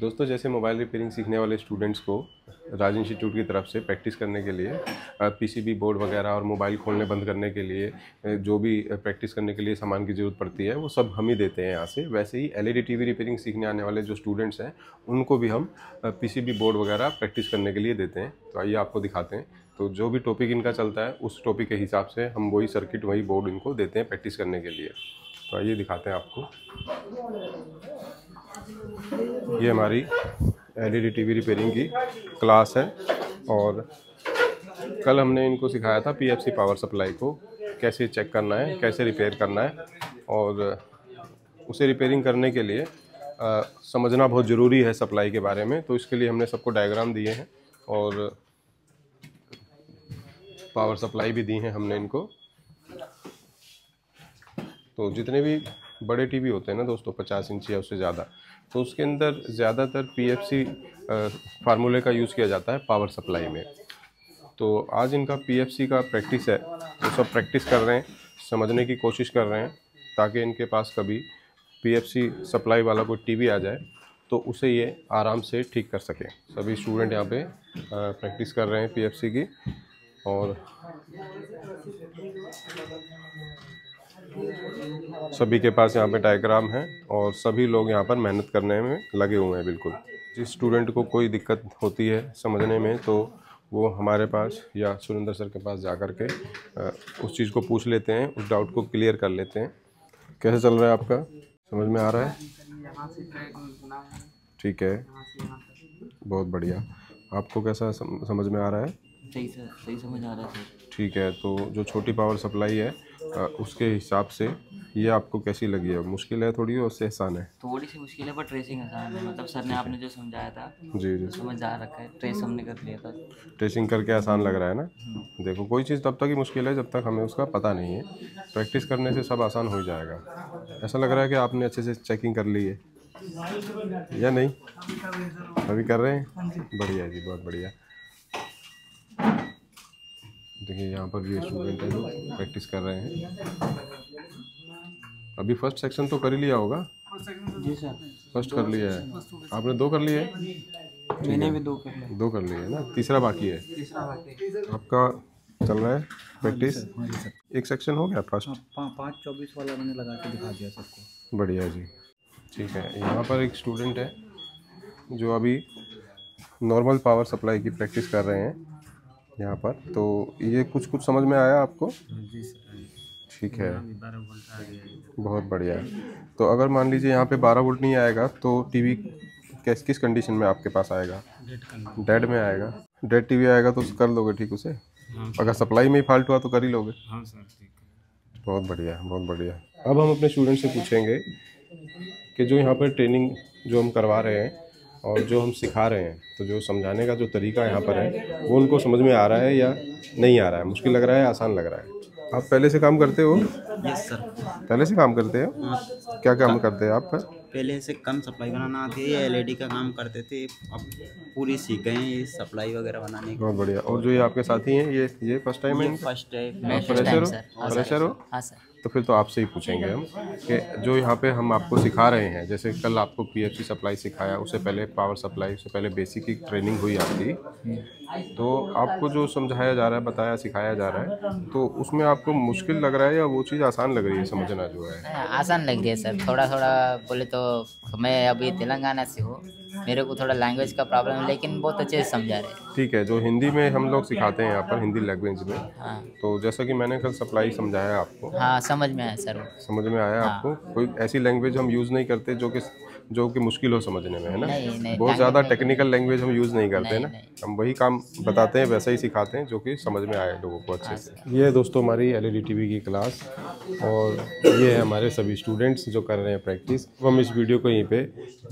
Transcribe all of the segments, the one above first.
दोस्तों, जैसे mobile repairing सीखने वाले स्टूडेंट्स को राज इंस्टीट्यूट की तरफ से प्रैक्टिस करने के लिए पीसीबी बोर्ड वगैरह और मोबाइल खोलने बंद करने के लिए जो भी प्रैक्टिस करने के लिए सामान की ज़रूरत पड़ती है वो सब हम ही देते हैं यहाँ से। वैसे ही एलईडी टीवी रिपेयरिंग सीखने आने वाले जो स्टूडेंट्स हैं उनको भी हम पीसीबी बोर्ड वगैरह प्रैक्टिस करने के लिए देते हैं। तो आइए आपको दिखाते हैं। तो जो भी टॉपिक इनका चलता है उस टॉपिक के हिसाब से हम वही सर्किट वही बोर्ड इनको देते हैं प्रैक्टिस करने के लिए। तो आइए दिखाते हैं आपको। ये हमारी एलईडी टीवी रिपेयरिंग की क्लास है और कल हमने इनको सिखाया था पीएफसी पावर सप्लाई को कैसे चेक करना है, कैसे रिपेयर करना है और उसे रिपेयरिंग करने के लिए समझना बहुत ज़रूरी है सप्लाई के बारे में। तो इसके लिए हमने सबको डायग्राम दिए हैं और पावर सप्लाई भी दी हैं हमने इनको। तो जितने भी बड़े टीवी होते हैं ना दोस्तों, 50 इंच या उससे ज़्यादा, तो उसके अंदर ज़्यादातर पीएफसी फार्मूले का यूज़ किया जाता है पावर सप्लाई में। तो आज इनका पीएफसी का प्रैक्टिस है, तो सब प्रैक्टिस कर रहे हैं, समझने की कोशिश कर रहे हैं ताकि इनके पास कभी पीएफसी सप्लाई वाला कोई टीवी आ जाए तो उसे ये आराम से ठीक कर सकें। सभी स्टूडेंट यहाँ पे प्रैक्टिस कर रहे हैं पीएफसी की और सभी के पास यहाँ पे डायग्राम है और सभी लोग यहाँ पर मेहनत करने में लगे हुए हैं। बिल्कुल, जिस स्टूडेंट को कोई दिक्कत होती है समझने में तो वो हमारे पास या सुरेंद्र सर के पास जा कर के उस चीज़ को पूछ लेते हैं, उस डाउट को क्लियर कर लेते हैं। कैसे चल रहा है आपका, समझ में आ रहा है? ठीक है, बहुत बढ़िया। आपको कैसा समझ में आ रहा है? सही समझ आ रहा है सर। ठीक है, तो जो छोटी पावर सप्लाई है उसके हिसाब से ये आपको कैसी लगी है? मुश्किल है थोड़ी और उससे आसान है? थोड़ी सी मुश्किल है पर ट्रेसिंग आसान है। मतलब सर ने आपने जो समझाया था जी जी, समझ आ रखा है, ट्रेस हमने कर लिया था। ट्रेसिंग करके आसान लग रहा है ना? देखो, कोई चीज़ तब तक ही मुश्किल है जब तक हमें उसका पता नहीं है। प्रैक्टिस करने से सब आसान हो जाएगा। ऐसा लग रहा है कि आपने अच्छे से चेकिंग कर ली है या नहीं? अभी कर रहे हैं? बढ़िया जी, बहुत बढ़िया। देखिए यहाँ पर भी स्टूडेंट है जो प्रैक्टिस कर रहे हैं। अभी फर्स्ट सेक्शन तो कर ही लिया होगा? जी सर, फर्स्ट कर लिया है आपने? 2 कर लिए? मैंने भी 2 कर लिया। 2 कर लिए है ना, तीसरा बाकी है। तीसरा बाकी आपका चल रहा है प्रैक्टिस? एक सेक्शन हो गया फर्स्ट? 5:24 वाला मैंने लगा के दिखा दिया सबको। बढ़िया जी, ठीक है। यहाँ पर एक स्टूडेंट है जो अभी नॉर्मल पावर सप्लाई की प्रैक्टिस कर रहे हैं यहाँ पर। तो ये कुछ समझ में आया आपको? जी सर, ठीक है, 12 वोल्ट आ गया। बहुत बढ़िया। तो अगर मान लीजिए यहाँ पे 12 वोल्ट नहीं आएगा तो टीवी किस कंडीशन में आपके पास आएगा? डेड में आएगा। डेड टीवी आएगा तो कर लोगे ठीक उसे? हाँ, अगर सप्लाई में ही फॉल्ट हुआ तो कर ही लोगे? हाँ सर, ठीक है। बहुत बढ़िया, बहुत बढ़िया। अब हम अपने स्टूडेंट से पूछेंगे कि जो यहाँ पर ट्रेनिंग जो हम करवा रहे हैं और जो हम सिखा रहे हैं, तो जो समझाने का जो तरीका यहाँ पर है वो उनको समझ में आ रहा है या नहीं आ रहा है, मुश्किल लग रहा है, आसान लग रहा है? आप पहले से काम करते हो? Yes sir. पहले से काम करते हो? क्या काम करते हैं आप? पहले से कम सप्लाई बनाना आती है, एलईडी का काम करते थे, अब पूरी सीख गए हैं ये सप्लाई वगैरह बनाने की। बहुत बढ़िया। और जो ये आपके साथी हैं ये फर्स्ट टाइम है? फर्स्ट है। फ्रेशर हो? हाँ सर। तो फिर तो आपसे ही पूछेंगे हम कि जो यहाँ पे हम आपको सिखा रहे हैं, जैसे कल आपको पीएफसी सप्लाई सिखाया, उससे पहले पावर सप्लाई, उससे पहले बेसिक की ट्रेनिंग हुई आपकी, तो आपको जो समझाया जा रहा है, बताया सिखाया जा रहा है, तो उसमें आपको मुश्किल लग रहा है या वो चीज़ आसान लग रही है समझना जो है? आसान लग रही है सर, थोड़ा थोड़ा बोले तो। मैं अभी तेलंगाना से हूँ, मेरे को थोड़ा लैंग्वेज का प्रॉब्लम है, लेकिन बहुत अच्छे से समझा रहे हैं। ठीक है, जो हिंदी में हम लोग सिखाते हैं यहाँ पर, हिंदी लैंग्वेज में, हाँ तो जैसा कि मैंने कल सप्लाई समझाया आपको, हाँ, समझ में आया सर वो। समझ में आया हाँ। आपको? कोई ऐसी लैंग्वेज हम यूज़ नहीं करते जो कि मुश्किल हो समझने में, है ना? नहीं, बहुत ज़्यादा नहीं, टेक्निकल लैंग्वेज हम यूज़ नहीं करते नहीं, ना। नहीं। हम वही काम बताते हैं, वैसा ही सिखाते हैं जो कि समझ में आए लोगों को अच्छे से। ये है दोस्तों हमारी एलईडी टीवी की क्लास और ये है हमारे सभी स्टूडेंट्स जो कर रहे हैं प्रैक्टिस। हम इस वीडियो को यहीं पे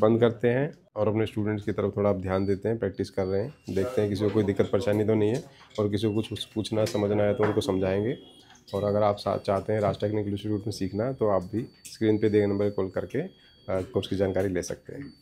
बंद करते हैं और अपने स्टूडेंट्स की तरफ थोड़ा ध्यान देते हैं। प्रैक्टिस कर रहे हैं, देखते हैं किसी को कोई दिक्कत परेशानी तो नहीं है, और किसी को कुछ पूछना समझना है तो उनको समझाएंगे। और अगर आप चाहते हैं राज टेक्निकल इंस्टीट्यूट में सीखना, तो आप भी स्क्रीन पे दिए नंबर कॉल करके कोर्स की जानकारी ले सकते हैं।